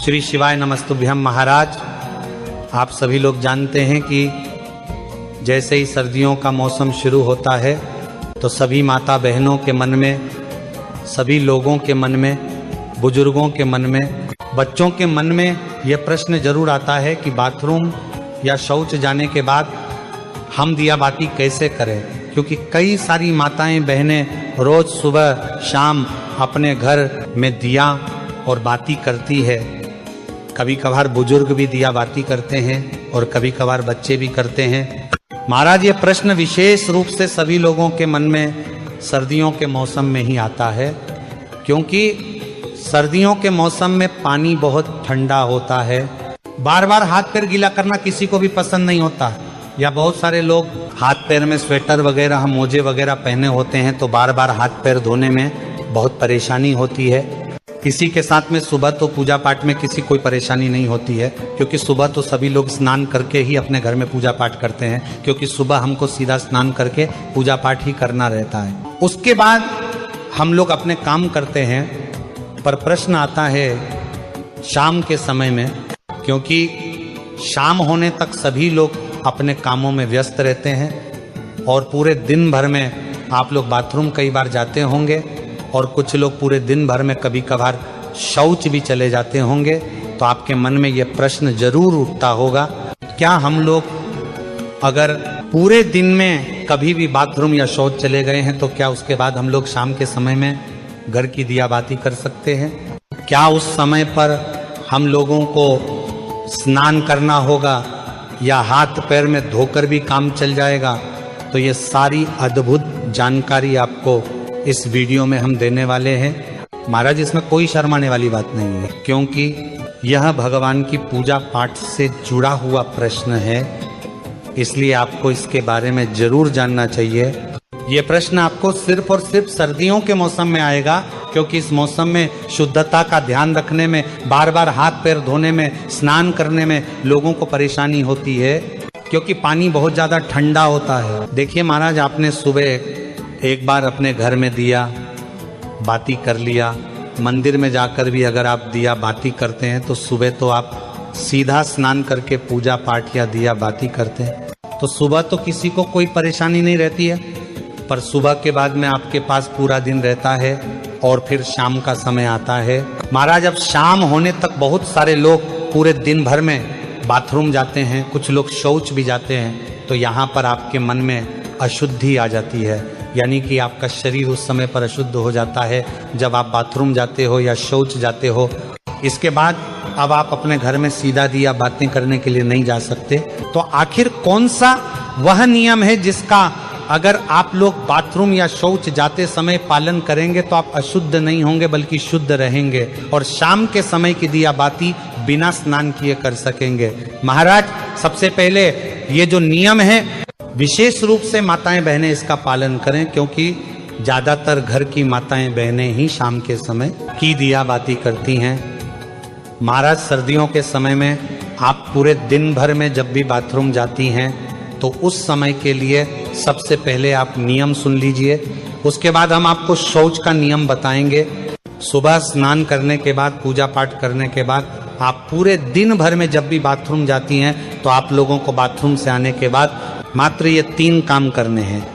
श्री शिवाय नमस्तुभ्यम। महाराज, आप सभी लोग जानते हैं कि जैसे ही सर्दियों का मौसम शुरू होता है तो सभी माता बहनों के मन में, सभी लोगों के मन में, बुजुर्गों के मन में, बच्चों के मन में यह प्रश्न जरूर आता है कि बाथरूम या शौच जाने के बाद हम दिया बाती कैसे करें। क्योंकि कई सारी माताएं बहनें रोज सुबह शाम अपने घर में दिया और बाती करती है। कभी कभार बुजुर्ग भी दिया बाती करते हैं और कभी कभार बच्चे भी करते हैं। महाराज, ये प्रश्न विशेष रूप से सभी लोगों के मन में सर्दियों के मौसम में ही आता है, क्योंकि सर्दियों के मौसम में पानी बहुत ठंडा होता है। बार बार हाथ पैर गीला करना किसी को भी पसंद नहीं होता, या बहुत सारे लोग हाथ पैर में स्वेटर वगैरह, मोजे वगैरह पहने होते हैं तो बार बार हाथ पैर धोने में बहुत परेशानी होती है। इसी के साथ में सुबह तो पूजा पाठ में किसी कोई परेशानी नहीं होती है, क्योंकि सुबह तो सभी लोग स्नान करके ही अपने घर में पूजा पाठ करते हैं, क्योंकि सुबह हमको सीधा स्नान करके पूजा पाठ ही करना रहता है। उसके बाद हम लोग अपने काम करते हैं। पर प्रश्न आता है शाम के समय में, क्योंकि शाम होने तक सभी लोग अपने कामों में व्यस्त रहते हैं और पूरे दिन भर में आप लोग बाथरूम कई बार जाते होंगे और कुछ लोग पूरे दिन भर में कभी कभार शौच भी चले जाते होंगे। तो आपके मन में यह प्रश्न जरूर उठता होगा, क्या हम लोग अगर पूरे दिन में कभी भी बाथरूम या शौच चले गए हैं तो क्या उसके बाद हम लोग शाम के समय में घर की दिया बाती कर सकते हैं? क्या उस समय पर हम लोगों को स्नान करना होगा या हाथ पैर में धोकर भी काम चल जाएगा? तो ये सारी अद्भुत जानकारी आपको इस वीडियो में हम देने वाले हैं। महाराज, इसमें कोई शर्माने वाली बात नहीं है, क्योंकि यह भगवान की पूजा पाठ से जुड़ा हुआ प्रश्न है, इसलिए आपको इसके बारे में जरूर जानना चाहिए। ये प्रश्न आपको सिर्फ और सिर्फ सर्दियों के मौसम में आएगा, क्योंकि इस मौसम में शुद्धता का ध्यान रखने में, बार बार हाथ पैर धोने में, स्नान करने में लोगों को परेशानी होती है, क्योंकि पानी बहुत ज़्यादा ठंडा होता है। देखिए महाराज, आपने सुबह एक बार अपने घर में दिया बाती कर लिया, मंदिर में जाकर भी अगर आप दिया बाती करते हैं तो सुबह तो आप सीधा स्नान करके पूजा पाठ या दिया बाती करते हैं, तो सुबह तो किसी को कोई परेशानी नहीं रहती है। पर सुबह के बाद में आपके पास पूरा दिन रहता है और फिर शाम का समय आता है। महाराज, अब शाम होने तक बहुत सारे लोग पूरे दिन भर में बाथरूम जाते हैं, कुछ लोग शौच भी जाते हैं, तो यहाँ पर आपके मन में अशुद्धि आ जाती है, यानी कि आपका शरीर उस समय पर अशुद्ध हो जाता है जब आप बाथरूम जाते हो या शौच जाते हो। इसके बाद अब आप अपने घर में सीधा दिया बातें करने के लिए नहीं जा सकते। तो आखिर कौन सा वह नियम है जिसका अगर आप लोग बाथरूम या शौच जाते समय पालन करेंगे तो आप अशुद्ध नहीं होंगे बल्कि शुद्ध रहेंगे और शाम के समय की दिया बाती बिना स्नान किए कर सकेंगे? महाराज, सबसे पहले ये जो नियम है विशेष रूप से माताएं बहनें इसका पालन करें, क्योंकि ज्यादातर घर की माताएं बहनें ही शाम के समय की दिया बाती करती हैं। महाराज, सर्दियों के समय में आप पूरे दिन भर में जब भी बाथरूम जाती हैं तो उस समय के लिए सबसे पहले आप नियम सुन लीजिए, उसके बाद हम आपको शौच का नियम बताएंगे। सुबह स्नान करने के बाद, पूजा पाठ करने के बाद आप पूरे दिन भर में जब भी बाथरूम जाती हैं तो आप लोगों को बाथरूम से आने के बाद मात्र ये 3 काम करने हैं।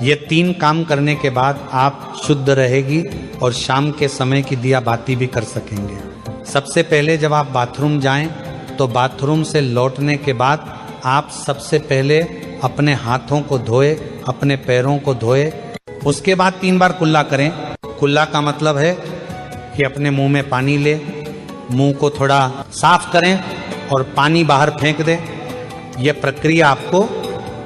ये 3 काम करने के बाद आप शुद्ध रहेगी और शाम के समय की दिया बाती भी कर सकेंगे। सबसे पहले जब आप बाथरूम जाएं तो बाथरूम से लौटने के बाद आप सबसे पहले अपने हाथों को धोए, अपने पैरों को धोए, उसके बाद 3 बार कुल्ला करें। कुल्ला का मतलब है कि अपने मुंह में पानी ले, मुंह को थोड़ा साफ करें और पानी बाहर फेंक दें। यह प्रक्रिया आपको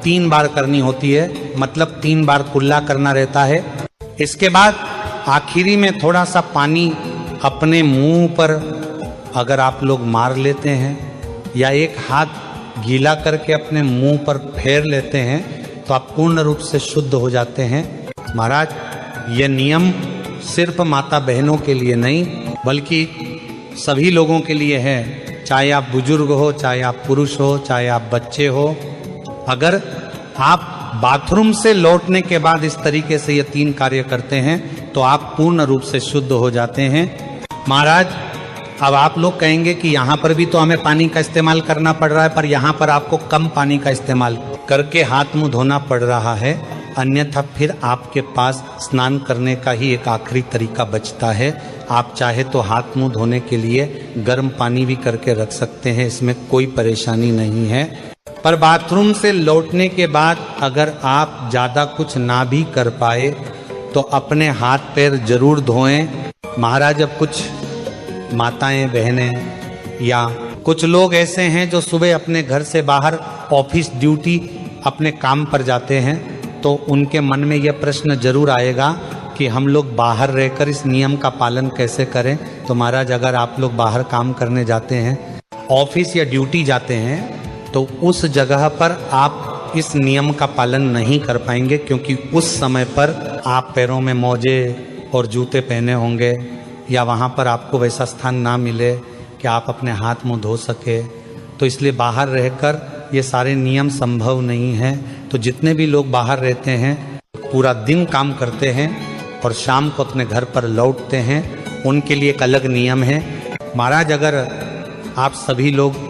3 बार करनी होती है, मतलब 3 बार कुल्ला करना रहता है। इसके बाद आखिरी में थोड़ा सा पानी अपने मुंह पर अगर आप लोग मार लेते हैं या एक हाथ गीला करके अपने मुंह पर फेर लेते हैं तो आप पूर्ण रूप से शुद्ध हो जाते हैं। महाराज, यह नियम सिर्फ माता बहनों के लिए नहीं बल्कि सभी लोगों के लिए है, चाहे आप बुजुर्ग हो, चाहे आप पुरुष हो, चाहे आप बच्चे हो। अगर आप बाथरूम से लौटने के बाद इस तरीके से ये 3 कार्य करते हैं तो आप पूर्ण रूप से शुद्ध हो जाते हैं। महाराज, अब आप लोग कहेंगे कि यहाँ पर भी तो हमें पानी का इस्तेमाल करना पड़ रहा है, पर यहाँ पर आपको कम पानी का इस्तेमाल करके हाथ मुंह धोना पड़ रहा है, अन्यथा फिर आपके पास स्नान करने का ही एक आखिरी तरीका बचता है। आप चाहे तो हाथ मुंह धोने के लिए गर्म पानी भी करके रख सकते हैं, इसमें कोई परेशानी नहीं है। पर बाथरूम से लौटने के बाद अगर आप ज़्यादा कुछ ना भी कर पाए तो अपने हाथ पैर जरूर धोएं। महाराज, अब कुछ माताएं बहनें या कुछ लोग ऐसे हैं जो सुबह अपने घर से बाहर ऑफिस ड्यूटी अपने काम पर जाते हैं, तो उनके मन में यह प्रश्न जरूर आएगा कि हम लोग बाहर रहकर इस नियम का पालन कैसे करें। तो महाराज, अगर आप लोग बाहर काम करने जाते हैं, ऑफिस या ड्यूटी जाते हैं, तो उस जगह पर आप इस नियम का पालन नहीं कर पाएंगे, क्योंकि उस समय पर आप पैरों में मोजे और जूते पहने होंगे या वहाँ पर आपको वैसा स्थान ना मिले कि आप अपने हाथ मुंह धो सके। तो इसलिए बाहर रहकर ये सारे नियम संभव नहीं हैं। तो जितने भी लोग बाहर रहते हैं, पूरा दिन काम करते हैं और शाम को अपने घर पर लौटते हैं, उनके लिए एक अलग नियम है। महाराज, अगर आप सभी लोग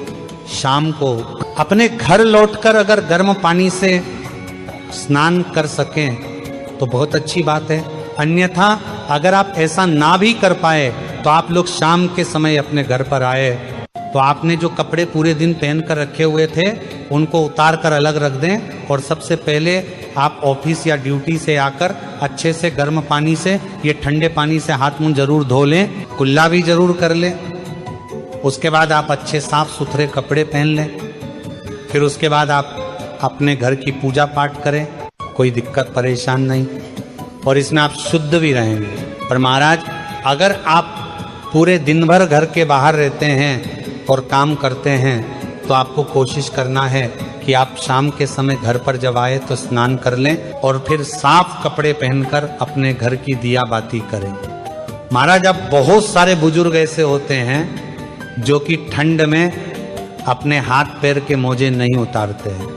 शाम को अपने घर लौटकर अगर गर्म पानी से स्नान कर सकें तो बहुत अच्छी बात है। अन्यथा अगर आप ऐसा ना भी कर पाए तो आप लोग शाम के समय अपने घर पर आए तो आपने जो कपड़े पूरे दिन पहन कर रखे हुए थे उनको उतार कर अलग रख दें, और सबसे पहले आप ऑफिस या ड्यूटी से आकर अच्छे से गर्म पानी से, ये ठंडे पानी से हाथ मुंह जरूर धो लें, कुल्ला भी जरूर कर लें। उसके बाद आप अच्छे साफ सुथरे कपड़े पहन लें। फिर उसके बाद आप अपने घर की पूजा पाठ करें, कोई दिक्कत परेशान नहीं, और इसमें आप शुद्ध भी रहेंगे। पर महाराज, अगर आप पूरे दिन भर घर के बाहर रहते हैं और काम करते हैं तो आपको कोशिश करना है कि आप शाम के समय घर पर जब आए तो स्नान कर लें और फिर साफ कपड़े पहनकर अपने घर की दिया बाती करें। महाराज, अब बहुत सारे बुजुर्ग ऐसे होते हैं जो कि ठंड में अपने हाथ पैर के मोजे नहीं उतारते हैं,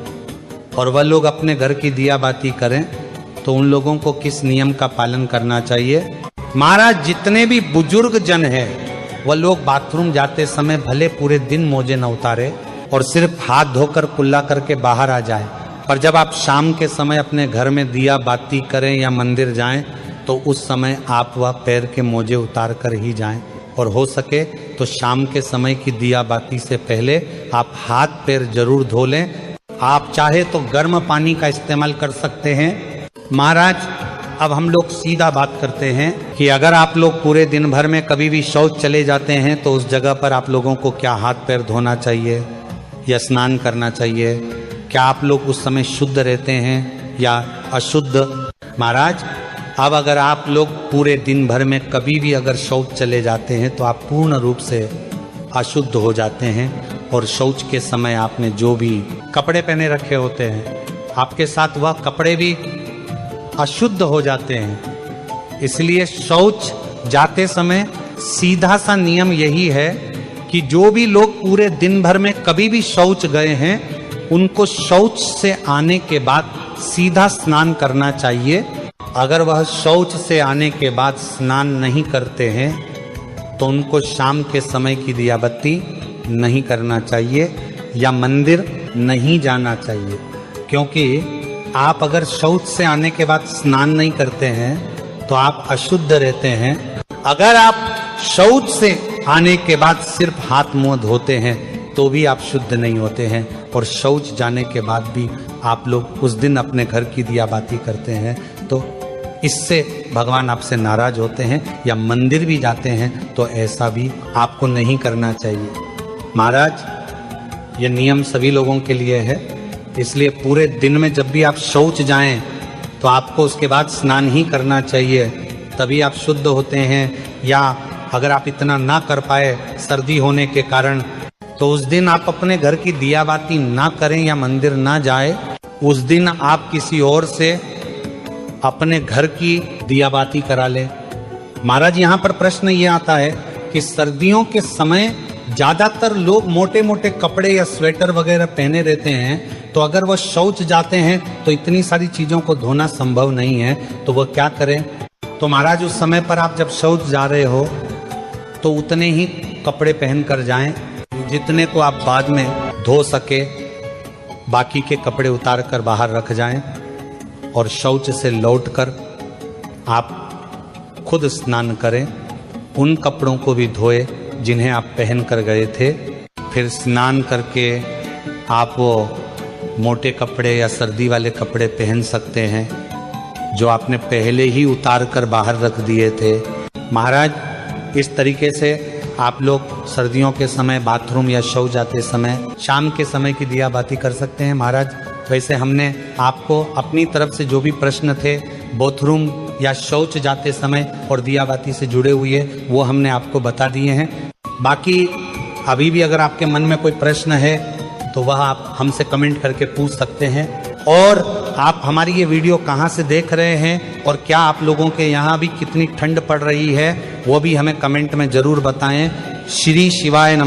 और वह लोग अपने घर की दिया बाती करें, तो उन लोगों को किस नियम का पालन करना चाहिए? महाराज, जितने भी बुजुर्ग जन हैं वह लोग बाथरूम जाते समय भले पूरे दिन मोजे न उतारे और सिर्फ हाथ धोकर कुल्ला करके बाहर आ जाए, पर जब आप शाम के समय अपने घर में दिया बाती करें या मंदिर जाएं तो उस समय आप वह पैर के मोजे उतार कर ही जाएं, और हो सके तो शाम के समय की दिया बाती से पहले आप हाथ पैर जरूर धो लें। आप चाहे तो गर्म पानी का इस्तेमाल कर सकते हैं। महाराज, अब हम लोग सीधा बात करते हैं कि अगर आप लोग पूरे दिन भर में कभी भी शौच चले जाते हैं तो उस जगह पर आप लोगों को क्या हाथ पैर धोना चाहिए या स्नान करना चाहिए? क्या आप लोग उस समय शुद्ध रहते हैं या अशुद्ध? महाराज, अब अगर आप लोग पूरे दिन भर में कभी भी अगर शौच चले जाते हैं तो आप पूर्ण रूप से अशुद्ध हो जाते हैं, और शौच के समय आपने जो भी कपड़े पहने रखे होते हैं आपके साथ वह कपड़े भी अशुद्ध हो जाते हैं। इसलिए शौच जाते समय सीधा सा नियम यही है कि जो भी लोग पूरे दिन भर में कभी भी शौच गए हैं उनको शौच से आने के बाद सीधा स्नान करना चाहिए। अगर वह शौच से आने के बाद स्नान नहीं करते हैं तो उनको शाम के समय की दिया बत्ती नहीं करना चाहिए या मंदिर नहीं जाना चाहिए, क्योंकि आप अगर शौच से आने के बाद स्नान नहीं करते हैं तो आप अशुद्ध रहते हैं। अगर आप शौच से आने के बाद सिर्फ हाथ मुंह धोते हैं तो भी आप शुद्ध नहीं होते हैं, और शौच जाने के बाद भी आप लोग उस दिन अपने घर की दिया बाती करते हैं तो इससे भगवान आपसे नाराज होते हैं, या मंदिर भी जाते हैं तो ऐसा भी आपको नहीं करना चाहिए। महाराज, ये नियम सभी लोगों के लिए है, इसलिए पूरे दिन में जब भी आप शौच जाएं तो आपको उसके बाद स्नान ही करना चाहिए, तभी आप शुद्ध होते हैं। या अगर आप इतना ना कर पाए सर्दी होने के कारण तो उस दिन आप अपने घर की दिया बाती ना करें या मंदिर ना जाए, उस दिन आप किसी और से अपने घर की दिया बाती करा लें। महाराज, यहाँ पर प्रश्न ये आता है कि सर्दियों के समय ज्यादातर लोग मोटे मोटे कपड़े या स्वेटर वगैरह पहने रहते हैं, तो अगर वह शौच जाते हैं तो इतनी सारी चीजों को धोना संभव नहीं है, तो वह क्या करें? तो महाराज, उस समय पर आप जब शौच जा रहे हो तो उतने ही कपड़े पहनकर जाएं, जितने को आप बाद में धो सके बाकी के कपड़े उतार कर बाहर रख जाएं, और शौच से लौटकर आप खुद स्नान करें, उन कपड़ों को भी धोए जिन्हें आप पहन कर गए थे। फिर स्नान करके आप वो मोटे कपड़े या सर्दी वाले कपड़े पहन सकते हैं जो आपने पहले ही उतार कर बाहर रख दिए थे। महाराज, इस तरीके से आप लोग सर्दियों के समय बाथरूम या शौच जाते समय शाम के समय की दिया बाती कर सकते हैं। महाराज, वैसे हमने आपको अपनी तरफ से जो भी प्रश्न थे बाथरूम या शौच जाते समय और दिया बाती से जुड़े हुए वो हमने आपको बता दिए हैं। बाकी अभी भी अगर आपके मन में कोई प्रश्न है तो वह आप हमसे कमेंट करके पूछ सकते हैं। और आप हमारी ये वीडियो कहाँ से देख रहे हैं और क्या आप लोगों के यहाँ भी कितनी ठंड पड़ रही है वो भी हमें कमेंट में जरूर बताएं। श्री शिवाय नमः।